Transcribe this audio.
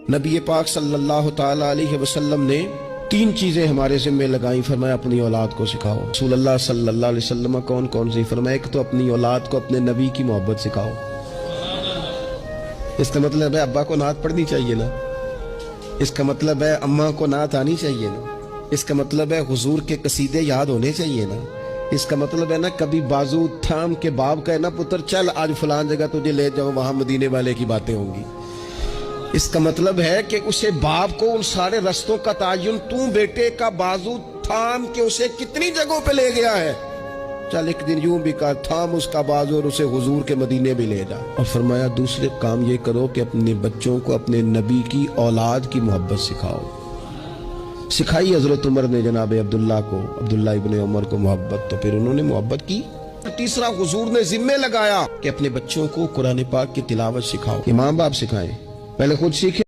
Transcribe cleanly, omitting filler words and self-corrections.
نبی پاک صلی اللہ تعالی علیہ وسلم نے 3 چیزیں ہمارے ذمہ لگائیں، فرمایا اپنی اولاد کو سکھاؤ۔ رسول اللہ صلی اللہ علیہ وسلم کون کون سی؟ فرمایا ایک تو اپنی اولاد کو اپنے نبی کی محبت سکھاؤ۔ اس کا مطلب ہے ابا کو نعت پڑھنی چاہیے نا، اس کا مطلب ہے اماں کو نعت آنی چاہیے نا، اس کا مطلب ہے حضور کے قصیدے یاد ہونے چاہیے نا، اس کا مطلب ہے نا کبھی بازو تھام کے باپ کا نا پتر چل آج فلان جگہ تجھے لے جاؤ، وہاں مدینے والے کی باتیں ہوں گی۔ اس کا مطلب ہے کہ اسے باپ کو ان سارے رستوں کا تعین تو بیٹے کا بازو تھام کے اسے کتنی جگہوں پہ لے گیا ہے، چل ایک دن یوں بھی کہا تھام اس کا بازو اور اسے حضور کے مدینے بھی لے جا۔ اور فرمایا دوسرے کام یہ کرو کہ اپنے بچوں کو اپنے نبی کی اولاد کی محبت سکھاؤ۔ سکھائی حضرت عمر نے جناب عبداللہ کو، عبداللہ ابن عمر کو محبت، تو پھر انہوں نے محبت کی۔ تیسرا حضور نے ذمہ لگایا کہ اپنے بچوں کو قرآن پاک کی تلاوت سکھاؤ۔ یہ ماں باپ سکھائیں، پہلے خود سیکھیں۔